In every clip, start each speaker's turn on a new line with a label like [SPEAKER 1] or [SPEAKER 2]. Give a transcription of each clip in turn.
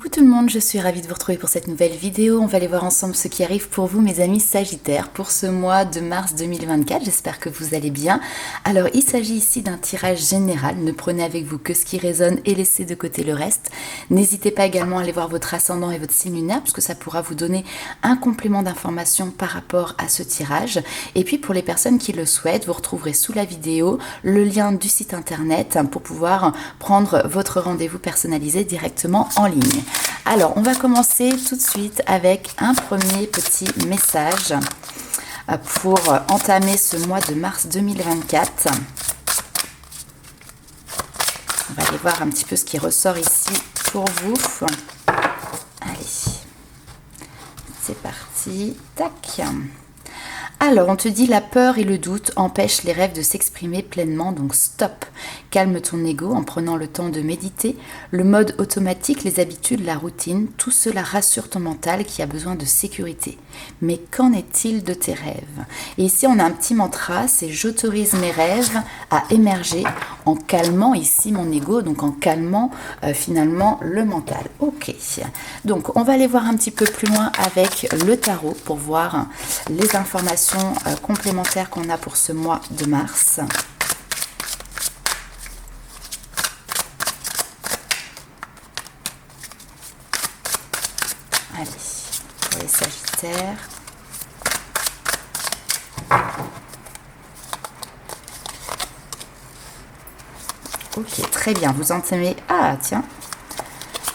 [SPEAKER 1] Coucou tout le monde, je suis ravie de vous retrouver pour cette nouvelle vidéo. On va aller voir ensemble ce qui arrive pour vous mes amis Sagittaires pour ce mois de mars 2024. J'espère que vous allez bien. Alors il s'agit ici d'un tirage général. Ne prenez avec vous que ce qui résonne et laissez de côté le reste. N'hésitez pas également à aller voir votre ascendant et votre signe lunaire puisque ça pourra vous donner un complément d'information par rapport à ce tirage. Et puis pour les personnes qui le souhaitent, vous retrouverez sous la vidéo le lien du site internet pour pouvoir prendre votre rendez-vous personnalisé directement en ligne. Alors, on va commencer tout de suite avec un premier petit message pour entamer ce mois de mars 2024. On va aller voir un petit peu ce qui ressort ici pour vous. Allez, c'est parti. Tac. Alors, on te dit la peur et le doute empêchent les rêves de s'exprimer pleinement, donc stop. Calme ton ego en prenant le temps de méditer. Le mode automatique, les habitudes, la routine, tout cela rassure ton mental qui a besoin de sécurité. Mais qu'en est-il de tes rêves? Et ici, on a un petit mantra, c'est « J'autorise mes rêves à émerger en calmant ici mon ego », donc en calmant finalement le mental. Ok, donc on va aller voir un petit peu plus loin avec le tarot pour voir les informations complémentaires qu'on a pour ce mois de mars. Allez, pour les Sagittaires. Ok, très bien, vous entamez... Ah, tiens,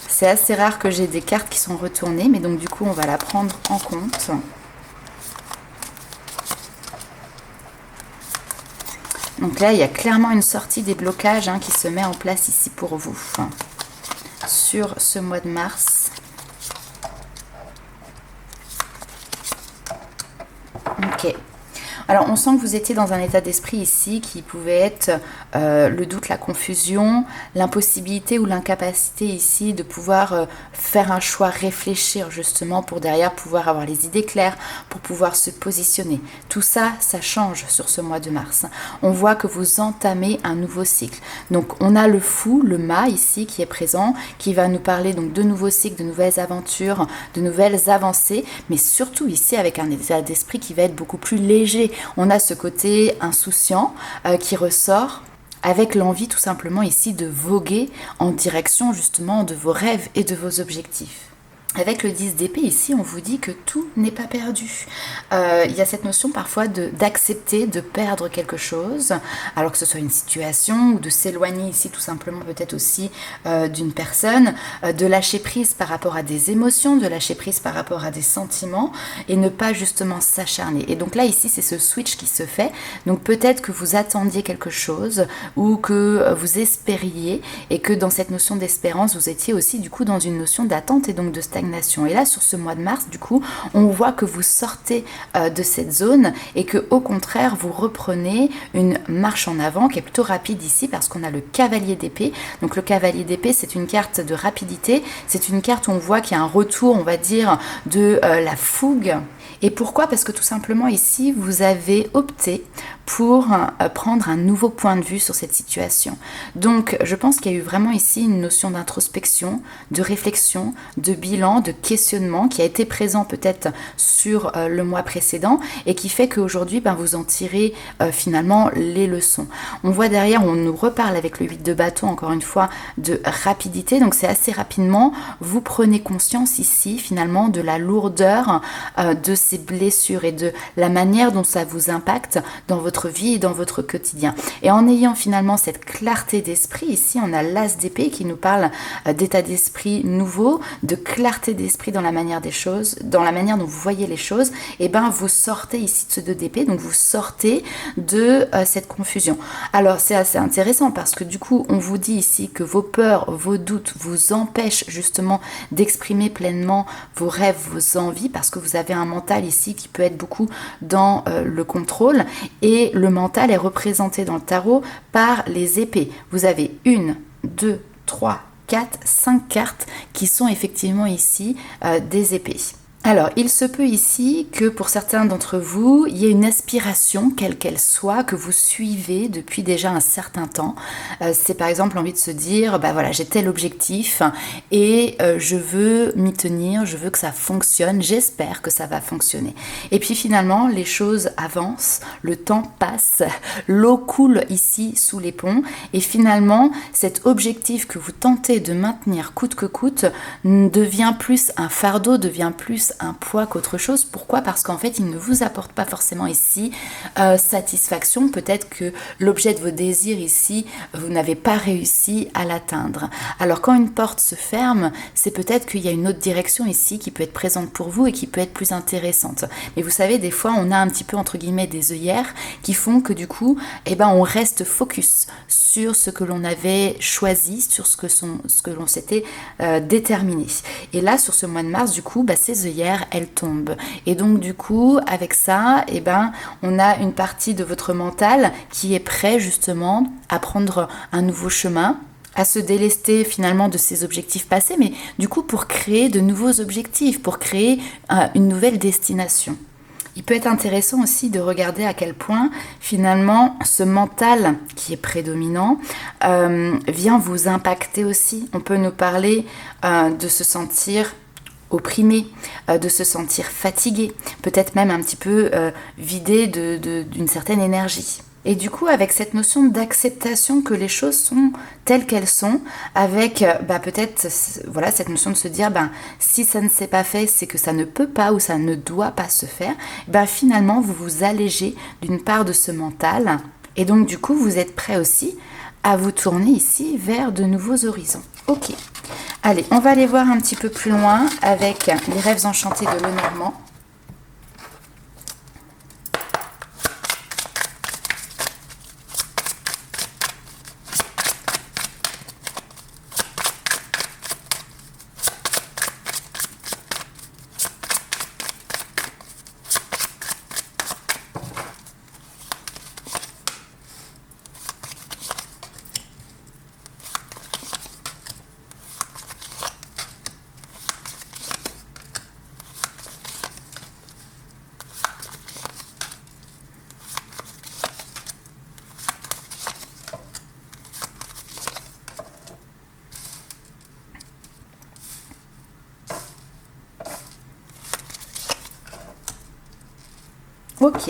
[SPEAKER 1] c'est assez rare que j'ai des cartes qui sont retournées, mais donc du coup, on va la prendre en compte. Donc là, il y a clairement une sortie des blocages qui se met en place ici pour vous sur ce mois de mars. Ok. Alors, on sent que vous étiez dans un état d'esprit ici qui pouvait être le doute, la confusion, l'impossibilité ou l'incapacité ici de pouvoir faire un choix, réfléchir justement pour derrière pouvoir avoir les idées claires, pour pouvoir se positionner. Tout ça, ça change sur ce mois de mars. On voit que vous entamez un nouveau cycle. Donc, on a le fou, le mât ici qui est présent, qui va nous parler donc de nouveaux cycles, de nouvelles aventures, de nouvelles avancées, mais surtout ici avec un état d'esprit qui va être beaucoup plus léger. On a ce côté insouciant qui ressort avec l'envie tout simplement ici de voguer en direction justement de vos rêves et de vos objectifs. Avec le 10 d'épée ici, on vous dit que tout n'est pas perdu. Il y a cette notion parfois d'accepter de perdre quelque chose, alors que ce soit une situation ou de s'éloigner ici tout simplement peut-être aussi d'une personne, de lâcher prise par rapport à des émotions, de lâcher prise par rapport à des sentiments et ne pas justement s'acharner. Et donc là ici c'est ce switch qui se fait, donc peut-être que vous attendiez quelque chose ou que vous espériez et que dans cette notion d'espérance vous étiez aussi du coup dans une notion d'attente et donc de stagnation. Et là, sur ce mois de mars, du coup, on voit que vous sortez de cette zone et que, au contraire, vous reprenez une marche en avant qui est plutôt rapide ici parce qu'on a le cavalier d'épée. Donc, le cavalier d'épée, c'est une carte de rapidité. C'est une carte où on voit qu'il y a un retour, on va dire, de la fougue. Et pourquoi? Parce que tout simplement ici, vous avez opté pour prendre un nouveau point de vue sur cette situation. Donc, je pense qu'il y a eu vraiment ici une notion d'introspection, de réflexion, de bilan, de questionnement qui a été présent peut-être sur le mois précédent et qui fait qu'aujourd'hui, vous en tirez finalement les leçons. On voit derrière, on nous reparle avec le 8 de bâton, encore une fois, de rapidité. Donc, c'est assez rapidement, vous prenez conscience ici finalement de la lourdeur de ces blessures et de la manière dont ça vous impacte dans votre vie et dans votre quotidien. Et en ayant finalement cette clarté d'esprit, ici on a l'as d'épée qui nous parle d'état d'esprit nouveau, de clarté d'esprit dans la manière des choses, dans la manière dont vous voyez les choses, et vous sortez ici de ce 2 d'épée, donc vous sortez de cette confusion. Alors c'est assez intéressant parce que du coup on vous dit ici que vos peurs, vos doutes vous empêchent justement d'exprimer pleinement vos rêves, vos envies, parce que vous avez un mental ici qui peut être beaucoup dans le contrôle et le mental est représenté dans le tarot par les épées. Vous avez 1, 2, 3, 4, 5 cartes qui sont effectivement ici des épées. Alors, il se peut ici que pour certains d'entre vous, il y ait une aspiration, quelle qu'elle soit, que vous suivez depuis déjà un certain temps. C'est par exemple l'envie de se dire, bah voilà, j'ai tel objectif et je veux m'y tenir, je veux que ça fonctionne, j'espère que ça va fonctionner. Et puis finalement, les choses avancent, le temps passe, l'eau coule ici sous les ponts et finalement, cet objectif que vous tentez de maintenir coûte que coûte devient plus un fardeau, devient plus un poids qu'autre chose. Pourquoi? Parce qu'en fait, il ne vous apporte pas forcément ici satisfaction. Peut-être que l'objet de vos désirs ici, vous n'avez pas réussi à l'atteindre. Alors quand une porte se ferme, c'est peut-être qu'il y a une autre direction ici qui peut être présente pour vous et qui peut être plus intéressante. Mais vous savez, des fois, on a un petit peu, entre guillemets, des œillères qui font que du coup, eh ben, on reste focus sur ce que l'on avait choisi, sur ce que l'on s'était déterminé. Et là, sur ce mois de mars, du coup, bah, ces œillères, elles tombent. Et donc, du coup, avec ça, eh ben, on a une partie de votre mental qui est prêt, justement, à prendre un nouveau chemin, à se délester finalement de ses objectifs passés, mais du coup, pour créer de nouveaux objectifs, pour créer une nouvelle destination. Il peut être intéressant aussi de regarder à quel point finalement ce mental qui est prédominant vient vous impacter aussi. On peut nous parler de se sentir opprimé, de se sentir fatigué, peut-être même un petit peu vidé d'une certaine énergie. Et du coup, avec cette notion d'acceptation que les choses sont telles qu'elles sont, avec peut-être voilà, cette notion de se dire si ça ne s'est pas fait, c'est que ça ne peut pas ou ça ne doit pas se faire, finalement vous vous allégez d'une part de ce mental et donc du coup vous êtes prêt aussi à vous tourner ici vers de nouveaux horizons. Ok, allez, on va aller voir un petit peu plus loin avec les rêves enchantés de Lenormand. Ok.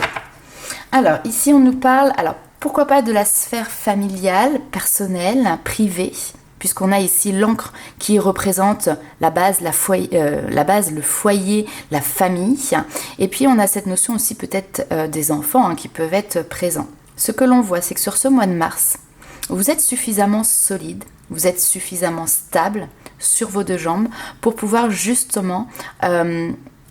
[SPEAKER 1] Alors, ici, on nous parle, alors, pourquoi pas de la sphère familiale, personnelle, privée, puisqu'on a ici l'encre qui représente la base, le foyer, la famille. Et puis, on a cette notion aussi peut-être des enfants qui peuvent être présents. Ce que l'on voit, c'est que sur ce mois de mars, vous êtes suffisamment solide, vous êtes suffisamment stable sur vos deux jambes pour pouvoir justement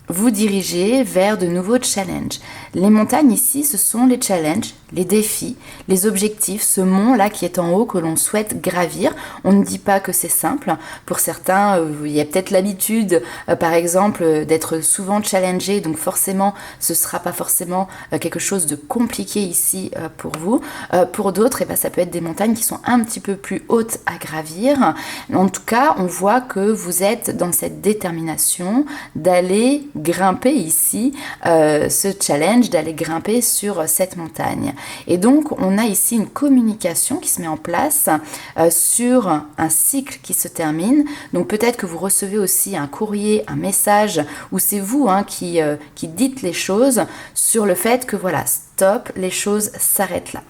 [SPEAKER 1] vous diriger vers de nouveaux challenges. Les montagnes ici, ce sont les challenges, les défis, les objectifs, ce mont-là qui est en haut que l'on souhaite gravir. On ne dit pas que c'est simple. Pour certains, il y a peut-être l'habitude, par exemple, d'être souvent challengé, donc forcément, ce ne sera pas forcément quelque chose de compliqué ici pour vous. Pour d'autres, ça peut être des montagnes qui sont un petit peu plus hautes à gravir. En tout cas, on voit que vous êtes dans cette détermination d'aller grimper ici ce challenge, d'aller grimper sur cette montagne. Et donc, on a ici une communication qui se met en place sur un cycle qui se termine. Donc, peut-être que vous recevez aussi un courrier, un message, où c'est vous qui dites les choses sur le fait que voilà, stop, les choses s'arrêtent là.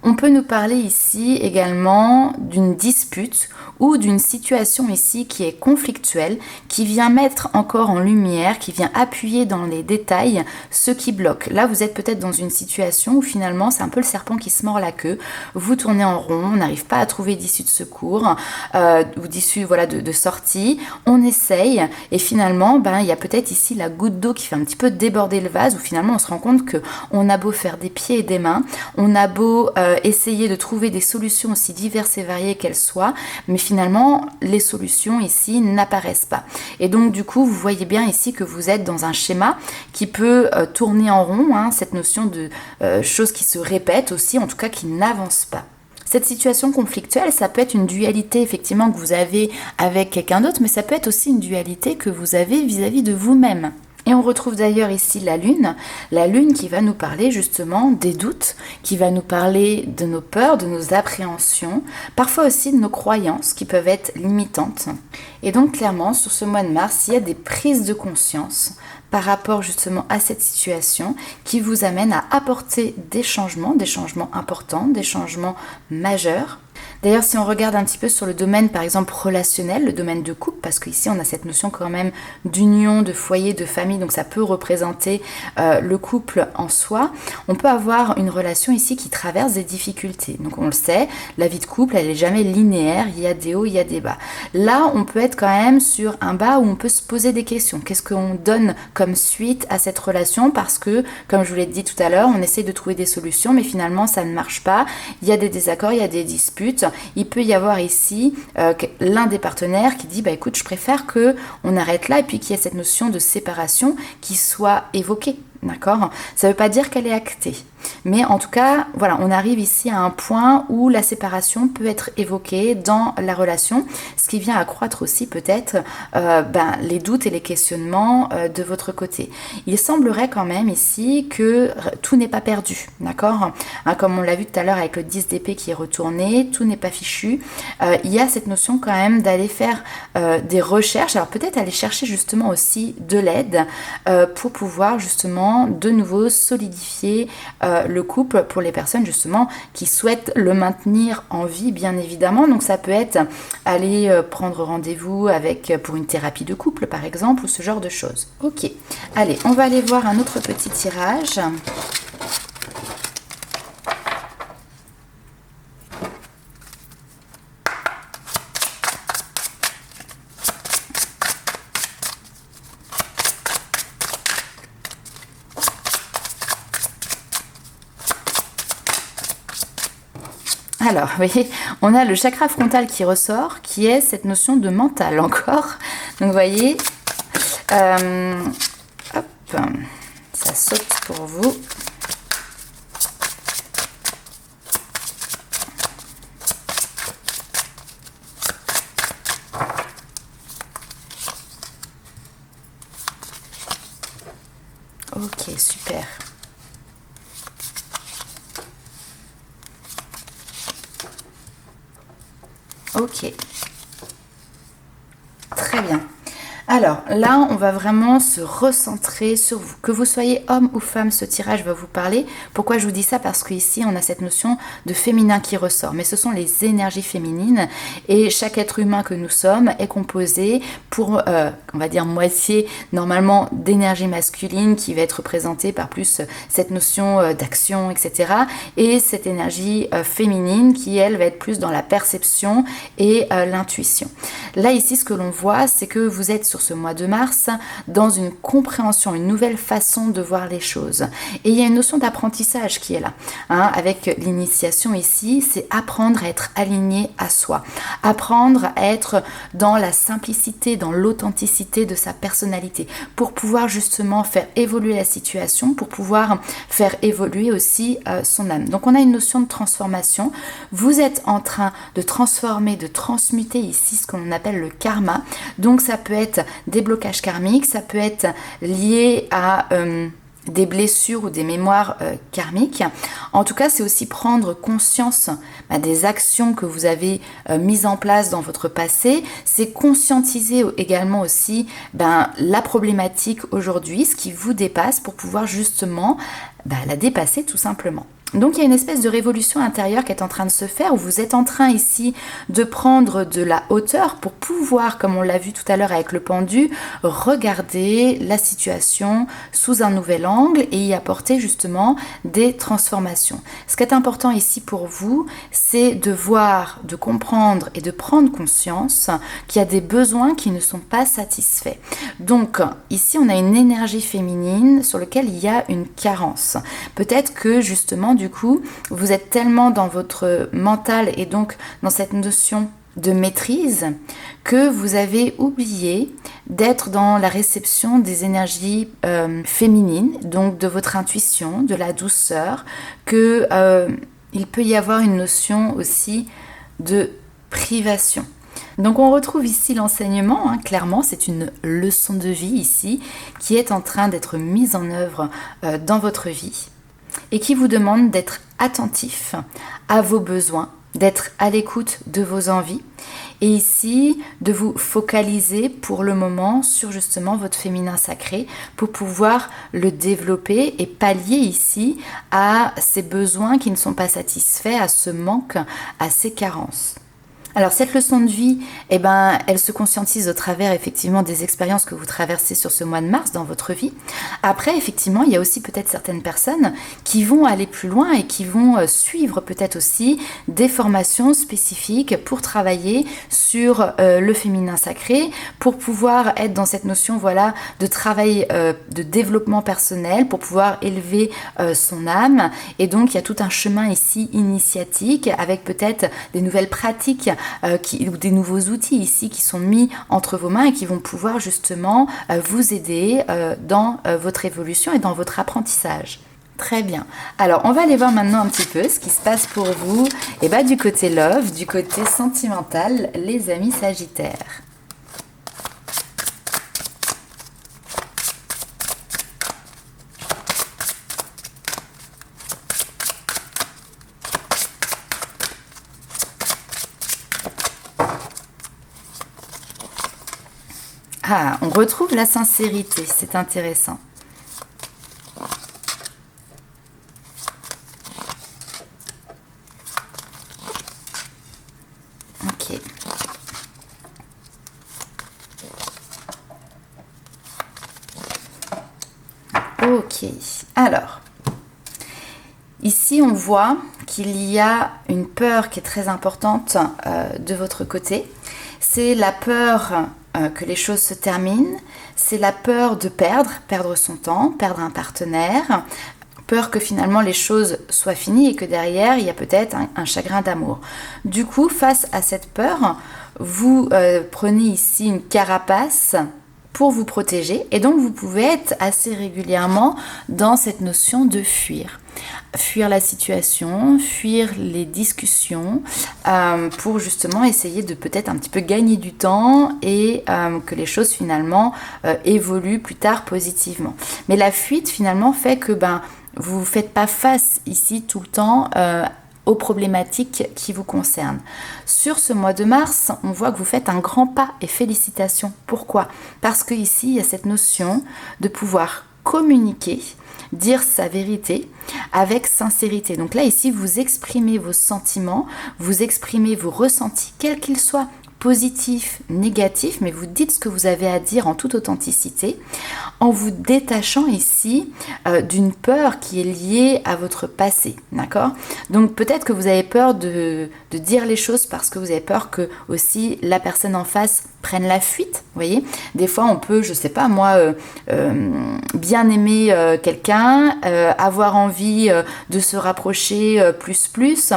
[SPEAKER 1] On peut nous parler ici également d'une dispute ou d'une situation ici qui est conflictuelle, qui vient mettre encore en lumière, qui vient appuyer dans les détails ce qui bloque. Là, vous êtes peut-être dans une situation où finalement, c'est un peu le serpent qui se mord la queue. Vous tournez en rond, on n'arrive pas à trouver d'issue de secours ou d'issue de sortie. On essaye et finalement, il y a peut-être ici la goutte d'eau qui fait un petit peu déborder le vase où finalement, on se rend compte qu'on a beau faire des pieds et des mains, on a beau essayer de trouver des solutions aussi diverses et variées qu'elles soient, mais finalement, les solutions ici n'apparaissent pas. Et donc, du coup, vous voyez bien ici que vous êtes dans un schéma qui peut tourner en rond, cette notion de choses qui se répètent aussi, en tout cas qui n'avancent pas. Cette situation conflictuelle, ça peut être une dualité effectivement que vous avez avec quelqu'un d'autre, mais ça peut être aussi une dualité que vous avez vis-à-vis de vous-même. Et on retrouve d'ailleurs ici la lune qui va nous parler justement des doutes, qui va nous parler de nos peurs, de nos appréhensions, parfois aussi de nos croyances qui peuvent être limitantes. Et donc clairement, sur ce mois de mars, il y a des prises de conscience par rapport justement à cette situation qui vous amène à apporter des changements importants, des changements majeurs. D'ailleurs, si on regarde un petit peu sur le domaine, par exemple, relationnel, le domaine de couple, parce qu'ici, on a cette notion quand même d'union, de foyer, de famille, donc ça peut représenter le couple en soi, on peut avoir une relation ici qui traverse des difficultés. Donc, on le sait, la vie de couple, elle n'est jamais linéaire, il y a des hauts, il y a des bas. Là, on peut être quand même sur un bas où on peut se poser des questions. Qu'est-ce qu'on donne comme suite à cette relation? Parce que, comme je vous l'ai dit tout à l'heure, on essaie de trouver des solutions, mais finalement, ça ne marche pas. Il y a des désaccords, il y a des disputes. Il peut y avoir ici l'un des partenaires qui dit bah écoute, je préfère que on arrête là, et puis qu'il y ait cette notion de séparation qui soit évoquée. D'accord? Ça ne veut pas dire qu'elle est actée. Mais en tout cas, voilà, on arrive ici à un point où la séparation peut être évoquée dans la relation, ce qui vient accroître aussi peut-être les doutes et les questionnements de votre côté. Il semblerait quand même ici que tout n'est pas perdu, d'accord? Comme on l'a vu tout à l'heure avec le 10 d'épée qui est retourné, tout n'est pas fichu. Il y a cette notion quand même d'aller faire des recherches, alors peut-être aller chercher justement aussi de l'aide pour pouvoir justement de nouveau solidifier le couple pour les personnes justement qui souhaitent le maintenir en vie, bien évidemment. Donc ça peut être aller prendre rendez-vous pour une thérapie de couple par exemple, ou ce genre de choses. Ok, allez, on va aller voir un autre petit tirage. Alors, vous voyez, on a le chakra frontal qui ressort, qui est cette notion de mental encore. Donc, vous voyez, hop, ça saute pour vous. Ok, super. Ok, très bien. Alors là, on va vraiment se recentrer sur vous. Que vous soyez homme ou femme, ce tirage va vous parler. Pourquoi je vous dis ça? Parce qu'ici, on a cette notion de féminin qui ressort. Mais ce sont les énergies féminines. Et chaque être humain que nous sommes est composé pour, on va dire, moitié normalement d'énergie masculine qui va être représentée par plus cette notion d'action, etc. Et cette énergie féminine qui, elle, va être plus dans la perception et l'intuition. Là, ici, ce que l'on voit, c'est que vous êtes sur ce mois de mars dans une compréhension, une nouvelle façon de voir les choses. Et il y a une notion d'apprentissage qui est là. Avec l'initiation ici, c'est apprendre à être aligné à soi. Apprendre à être dans la simplicité, dans l'authenticité de sa personnalité pour pouvoir justement faire évoluer la situation, pour pouvoir faire évoluer aussi son âme. Donc on a une notion de transformation. Vous êtes en train de transformer, de transmuter ici ce qu'on appelle le karma. Donc ça peut être des blocages karmiques, ça peut être lié à des blessures ou des mémoires karmiques. En tout cas, c'est aussi prendre conscience des actions que vous avez mises en place dans votre passé. C'est conscientiser également aussi la problématique aujourd'hui, ce qui vous dépasse pour pouvoir justement la dépasser tout simplement. Donc il y a une espèce de révolution intérieure qui est en train de se faire, où vous êtes en train ici de prendre de la hauteur pour pouvoir, comme on l'a vu tout à l'heure avec le pendu, regarder la situation sous un nouvel angle et y apporter justement des transformations. Ce qui est important ici pour vous, c'est de voir, de comprendre et de prendre conscience qu'il y a des besoins qui ne sont pas satisfaits. Donc ici on a une énergie féminine sur laquelle il y a une carence. Peut-être que justement du coup, vous êtes tellement dans votre mental et donc dans cette notion de maîtrise que vous avez oublié d'être dans la réception des énergies féminines, donc de votre intuition, de la douceur, que il peut y avoir une notion aussi de privation. Donc on retrouve ici l'enseignement, hein, clairement c'est une leçon de vie ici qui est en train d'être mise en œuvre dans votre vie et qui vous demande d'être attentif à vos besoins, d'être à l'écoute de vos envies et ici de vous focaliser pour le moment sur justement votre féminin sacré pour pouvoir le développer et pallier ici à ces besoins qui ne sont pas satisfaits, à ce manque, à ces carences. Alors cette leçon de vie, elle se conscientise au travers effectivement des expériences que vous traversez sur ce mois de mars dans votre vie. Après, effectivement, il y a aussi peut-être certaines personnes qui vont aller plus loin et qui vont suivre peut-être aussi des formations spécifiques pour travailler sur le féminin sacré, pour pouvoir être dans cette notion de travail de développement personnel, pour pouvoir élever son âme. Et donc, il y a tout un chemin ici initiatique avec peut-être des nouvelles pratiques ou des nouveaux outils ici qui sont mis entre vos mains et qui vont pouvoir justement vous aider dans votre évolution et dans votre apprentissage. Très bien. Alors, on va aller voir maintenant un petit peu ce qui se passe pour vous du côté love, du côté sentimental, les amis sagittaires. Ah, on retrouve la sincérité, c'est intéressant. Ok. Ok, alors, ici on voit qu'il y a une peur qui est très importante de votre côté. C'est la peur que les choses se terminent, c'est la peur de perdre son temps, perdre un partenaire, peur que finalement les choses soient finies et que derrière il y a peut-être un chagrin d'amour. Du coup, face à cette peur, vous prenez ici une carapace pour vous protéger et donc vous pouvez être assez régulièrement dans cette notion de fuir. Fuir la situation, fuir les discussions pour justement essayer de peut-être un petit peu gagner du temps et que les choses finalement évoluent plus tard positivement. Mais la fuite finalement fait que vous ne faites pas face ici tout le temps aux problématiques qui vous concernent. Sur ce mois de mars, on voit que vous faites un grand pas et félicitations. Pourquoi ? Parce que ici, il y a cette notion de pouvoir communiquer, dire sa vérité avec sincérité. Donc là, ici, vous exprimez vos sentiments, vous exprimez vos ressentis, quels qu'ils soient, positifs, négatifs, mais vous dites ce que vous avez à dire en toute authenticité, en vous détachant ici d'une peur qui est liée à votre passé, d'accord ? Donc peut-être que vous avez peur de dire les choses parce que vous avez peur que aussi la personne en face prenne la fuite, vous voyez ? Des fois on peut, je sais pas moi, bien aimer quelqu'un, avoir envie de se rapprocher plus,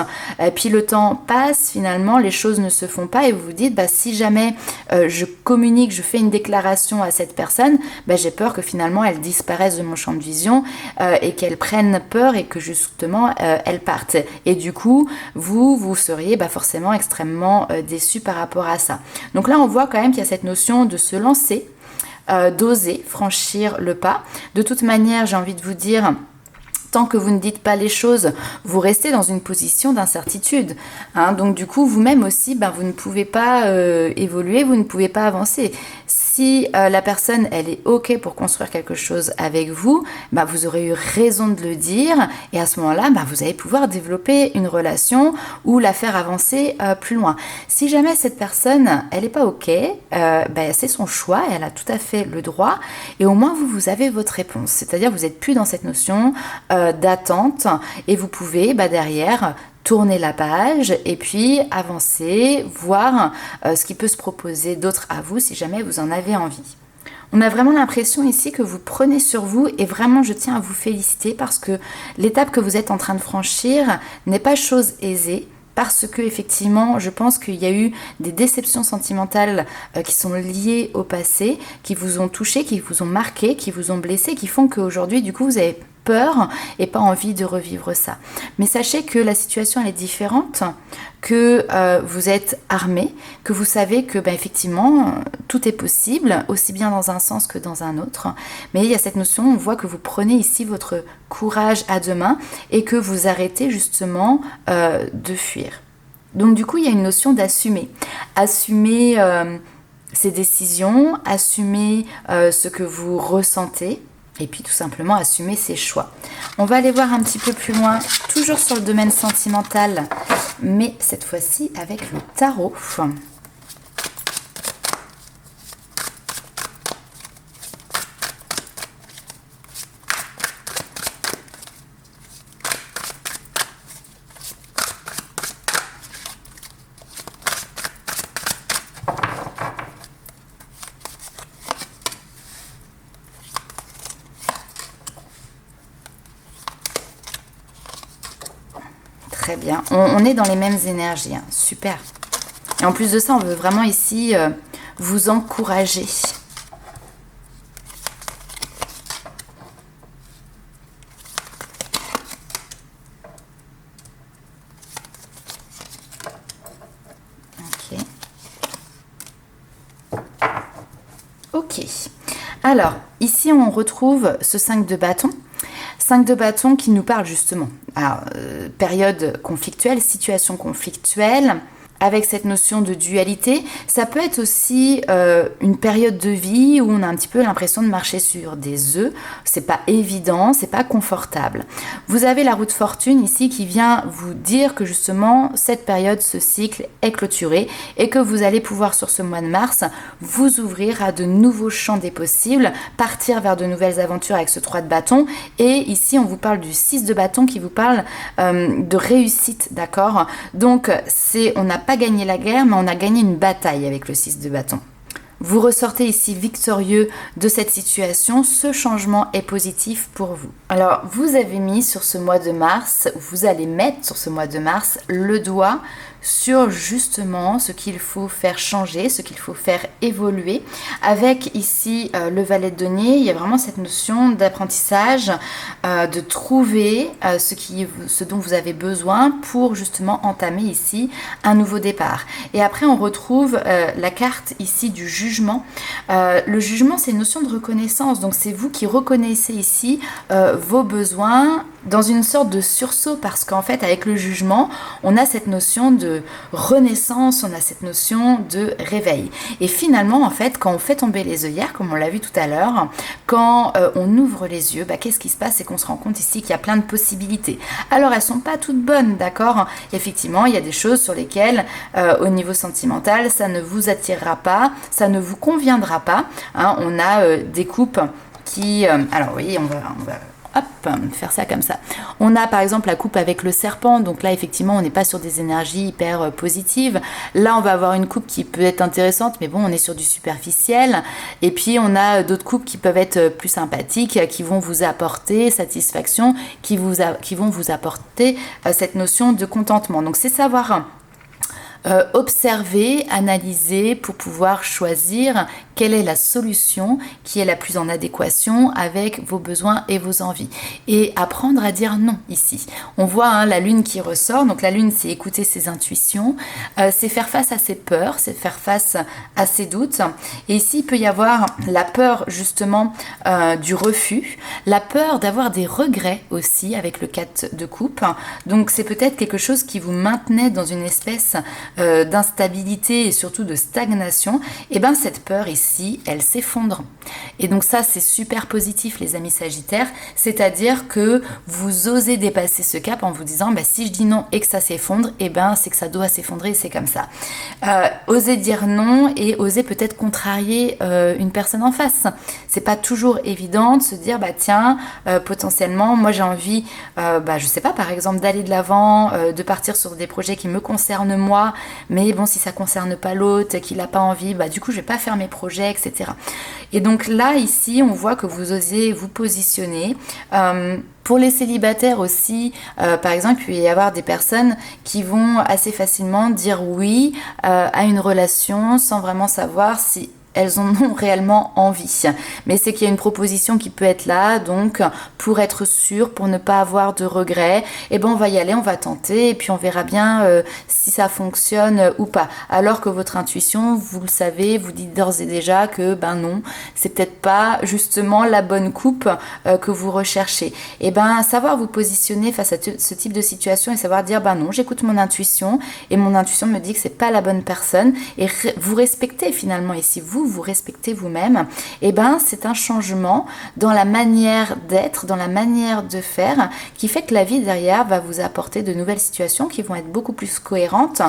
[SPEAKER 1] puis le temps passe, finalement les choses ne se font pas et vous vous dites si jamais je communique, je fais une déclaration à cette personne, j'ai peur que finalement elle disparaisse de mon champ de vision et qu'elle prenne peur et que justement elle parte. Et du coup, vous seriez forcément extrêmement déçu par rapport à ça. Donc là, on voit quand même qu'il y a cette notion de se lancer, d'oser franchir le pas. De toute manière, j'ai envie de vous dire, tant que vous ne dites pas les choses, vous restez dans une position d'incertitude. Donc du coup, vous-même aussi, vous ne pouvez pas évoluer, vous ne pouvez pas avancer. Si la personne, elle est OK pour construire quelque chose avec vous, vous aurez eu raison de le dire. Et à ce moment-là, vous allez pouvoir développer une relation ou la faire avancer plus loin. Si jamais cette personne, elle n'est pas OK, c'est son choix, elle a tout à fait le droit. Et au moins, vous avez votre réponse. C'est-à-dire, vous n'êtes plus dans cette notion d'attente et vous pouvez derrière tourner la page et puis avancer, voir ce qui peut se proposer d'autre à vous si jamais vous en avez envie. On a vraiment l'impression ici que vous prenez sur vous et vraiment je tiens à vous féliciter parce que l'étape que vous êtes en train de franchir n'est pas chose aisée. Parce que effectivement, je pense qu'il y a eu des déceptions sentimentales qui sont liées au passé, qui vous ont touché, qui vous ont marqué, qui vous ont blessé, qui font qu'aujourd'hui, du coup, vous avez peur et pas envie de revivre ça. Mais sachez que la situation elle est différente, que vous êtes armé, que vous savez que effectivement tout est possible, aussi bien dans un sens que dans un autre. Mais il y a cette notion, on voit que vous prenez ici votre courage à deux mains et que vous arrêtez justement de fuir. Donc du coup, il y a une notion d'assumer. Assumer ses décisions, assumer ce que vous ressentez. Et puis tout simplement assumer ses choix. On va aller voir un petit peu plus loin, toujours sur le domaine sentimental, mais cette fois-ci avec le tarot. Très bien, on est dans les mêmes énergies, hein. Super. Et en plus de ça, on veut vraiment ici vous encourager. Ok. Ok. Alors, ici, on retrouve ce 5 de bâton. 5 de bâton qui nous parle justement, alors, période conflictuelle, situation conflictuelle, avec cette notion de dualité. Ça peut être aussi une période de vie où on a un petit peu l'impression de marcher sur des œufs. C'est pas évident, c'est pas confortable. Vous avez la roue de fortune ici qui vient vous dire que justement cette période, ce cycle est clôturé et que vous allez pouvoir sur ce mois de mars vous ouvrir à de nouveaux champs des possibles, partir vers de nouvelles aventures avec ce 3 de bâton. Et ici on vous parle du 6 de bâton qui vous parle de réussite, d'accord? Donc on n'a pas gagné la guerre, mais on a gagné une bataille avec le 6 de bâton. Vous ressortez ici victorieux de cette situation, ce changement est positif pour vous. Alors, vous avez mis sur ce mois de mars, vous allez mettre sur ce mois de mars le doigt sur justement ce qu'il faut faire changer, ce qu'il faut faire évoluer. Avec ici le valet de denier, il y a vraiment cette notion d'apprentissage, de trouver ce dont vous avez besoin pour justement entamer ici un nouveau départ. Et après, on retrouve la carte ici du jugement. Le jugement, c'est une notion de reconnaissance. Donc, c'est vous qui reconnaissez ici vos besoins dans une sorte de sursaut parce qu'en fait, avec le jugement, on a cette notion de renaissance, on a cette notion de réveil. Et finalement, en fait, quand on fait tomber les œillères, comme on l'a vu tout à l'heure, quand on ouvre les yeux, qu'est-ce qui se passe? C'est qu'on se rend compte ici qu'il y a plein de possibilités. Alors, elles sont pas toutes bonnes, d'accord? Effectivement, il y a des choses sur lesquelles, au niveau sentimental, ça ne vous attirera pas, ça ne vous conviendra pas. Hein, on a des couples qui... alors, oui, on va faire ça comme ça. On a par exemple la coupe avec le serpent, donc là effectivement on n'est pas sur des énergies hyper positives. Là on va avoir une coupe qui peut être intéressante, mais bon on est sur du superficiel. Et puis on a d'autres coupes qui peuvent être plus sympathiques, qui vont vous apporter satisfaction, qui vont vous apporter cette notion de contentement. Donc c'est savoir observer, analyser pour pouvoir choisir quelle est la solution qui est la plus en adéquation avec vos besoins et vos envies. Et apprendre à dire non ici. On voit la lune qui ressort. Donc la lune, c'est écouter ses intuitions, c'est faire face à ses peurs, c'est faire face à ses doutes. Et ici, il peut y avoir la peur justement du refus, la peur d'avoir des regrets aussi avec le 4 de coupe. Donc c'est peut-être quelque chose qui vous maintenait dans une espèce d'instabilité et surtout de stagnation. Et bien cette peur ici, elle s'effondre. Et donc ça, c'est super positif les amis Sagittaires, c'est-à-dire que vous osez dépasser ce cap en vous disant si je dis non et que ça s'effondre, c'est que ça doit s'effondrer, c'est comme ça. Oser dire non et oser peut-être contrarier une personne en face. C'est pas toujours évident de se dire tiens, potentiellement moi j'ai envie je sais pas, par exemple d'aller de l'avant, de partir sur des projets qui me concernent moi, mais bon si ça concerne pas l'autre, qu'il n'a pas envie, du coup je vais pas faire mes projets, etc. Et donc là ici on voit que vous osez vous positionner. Pour les célibataires aussi, par exemple, il peut y avoir des personnes qui vont assez facilement dire oui à une relation sans vraiment savoir si elles en ont réellement envie. Mais c'est qu'il y a une proposition qui peut être là, donc pour être sûr, pour ne pas avoir de regrets, et ben on va y aller, on va tenter, et puis on verra bien si ça fonctionne ou pas. Alors que votre intuition, vous le savez, vous dit d'ores et déjà que ben non, c'est peut-être pas justement la bonne coupe que vous recherchez. Et ben savoir vous positionner face à ce type de situation et savoir dire ben non, j'écoute mon intuition et mon intuition me dit que c'est pas la bonne personne, et vous respectez finalement, et si vous respectez vous-même, et ben c'est un changement dans la manière d'être, dans la manière de faire, qui fait que la vie derrière va vous apporter de nouvelles situations qui vont être beaucoup plus cohérentes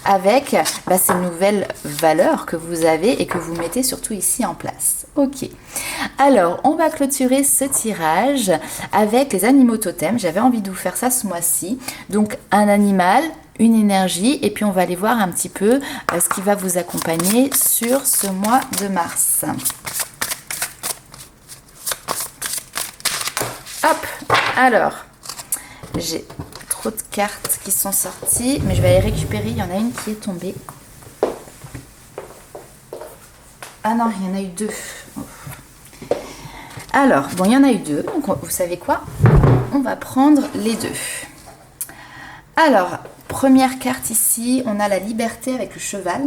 [SPEAKER 1] avec ces nouvelles valeurs que vous avez et que vous mettez surtout ici en place. Ok, alors on va clôturer ce tirage avec les animaux totems. J'avais envie de vous faire ça ce mois-ci, donc un animal, une énergie, et puis on va aller voir un petit peu ce qui va vous accompagner sur ce mois de mars. Hop, alors, j'ai trop de cartes qui sont sorties, mais je vais aller récupérer, il y en a une qui est tombée. Ah non, il y en a eu deux. Alors, bon, il y en a eu deux, donc vous savez quoi? On va prendre les deux. Alors, première carte ici, on a la liberté avec le cheval.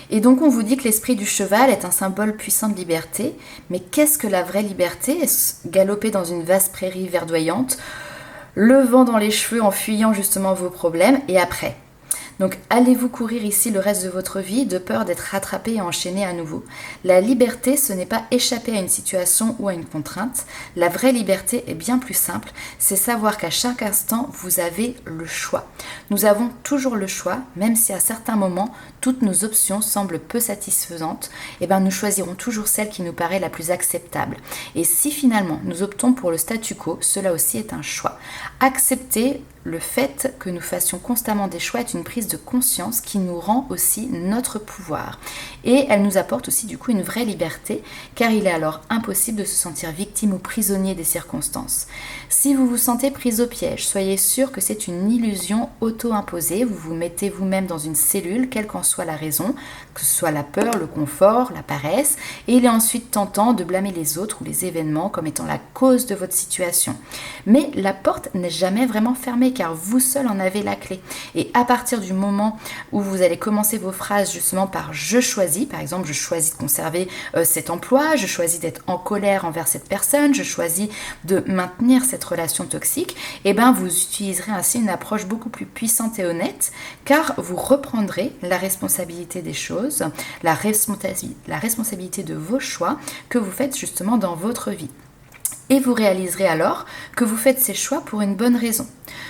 [SPEAKER 1] Et donc on vous dit que l'esprit du cheval est un symbole puissant de liberté. Mais qu'est-ce que la vraie liberté? Est-ce galoper dans une vaste prairie verdoyante, le vent dans les cheveux en fuyant justement vos problèmes, et après? Donc allez-vous courir ici le reste de votre vie de peur d'être rattrapé et enchaîné à nouveau? La liberté, ce n'est pas échapper à une situation ou à une contrainte. La vraie liberté est bien plus simple, c'est savoir qu'à chaque instant, vous avez le choix. Nous avons toujours le choix, même si à certains moments, toutes nos options semblent peu satisfaisantes, et nous choisirons toujours celle qui nous paraît la plus acceptable. Et si finalement nous optons pour le statu quo, cela aussi est un choix. Accepter le fait que nous fassions constamment des choix est une prise de conscience qui nous rend aussi notre pouvoir. Et elle nous apporte aussi du coup une vraie liberté, car il est alors impossible de se sentir victime ou prisonnier des circonstances. Si vous vous sentez prise au piège, soyez sûr que c'est une illusion auto-imposée. Vous vous mettez vous-même dans une cellule, quelle qu'en soit la raison, que ce soit la peur, le confort, la paresse, et il est ensuite tentant de blâmer les autres ou les événements comme étant la cause de votre situation. Mais la porte n'est jamais vraiment fermée, car vous seul en avez la clé. Et à partir du moment où vous allez commencer vos phrases justement par « je choisis », par exemple « je choisis de conserver cet emploi »,« je choisis d'être en colère envers cette personne »,« je choisis de maintenir cette relation toxique », et vous utiliserez ainsi une approche beaucoup plus puissante et honnête, car vous reprendrez la responsabilité des choses, la responsabilité de vos choix que vous faites justement dans votre vie. Et vous réaliserez alors que vous faites ces choix pour une bonne raison.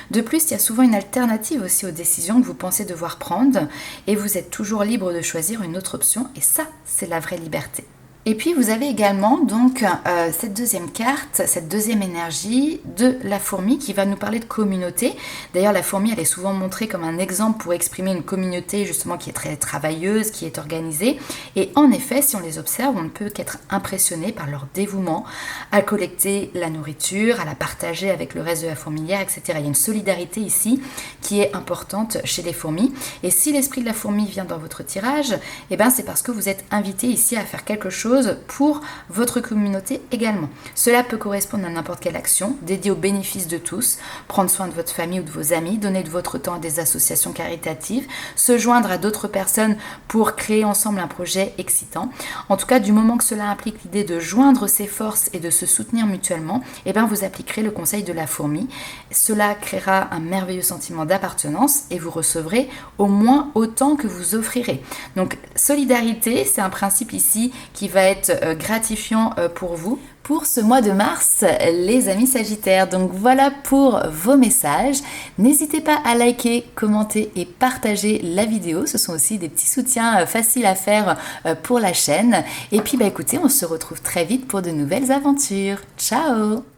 [SPEAKER 1] De plus, il y a souvent une alternative aussi aux décisions que vous pensez devoir prendre, et vous êtes toujours libre de choisir une autre option, et ça, c'est la vraie liberté. Et puis vous avez également donc cette deuxième carte, cette deuxième énergie de la fourmi qui va nous parler de communauté. D'ailleurs la fourmi elle est souvent montrée comme un exemple pour exprimer une communauté justement qui est très travailleuse, qui est organisée. Et en effet si on les observe on ne peut qu'être impressionné par leur dévouement à collecter la nourriture, à la partager avec le reste de la fourmilière, etc. Il y a une solidarité ici qui est importante chez les fourmis. Et si l'esprit de la fourmi vient dans votre tirage, c'est parce que vous êtes invité ici à faire quelque chose pour votre communauté également. Cela peut correspondre à n'importe quelle action dédiée au bénéfice de tous, prendre soin de votre famille ou de vos amis, donner de votre temps à des associations caritatives, se joindre à d'autres personnes pour créer ensemble un projet excitant. En tout cas, du moment que cela implique l'idée de joindre ses forces et de se soutenir mutuellement, vous appliquerez le conseil de la fourmi. Cela créera un merveilleux sentiment d'appartenance et vous recevrez au moins autant que vous offrirez. Donc, solidarité, c'est un principe ici qui va être gratifiant pour vous pour ce mois de mars, les amis Sagittaires. Donc voilà pour vos messages. N'hésitez pas à liker, commenter et partager la vidéo. Ce sont aussi des petits soutiens faciles à faire pour la chaîne. Et puis écoutez, on se retrouve très vite pour de nouvelles aventures. Ciao!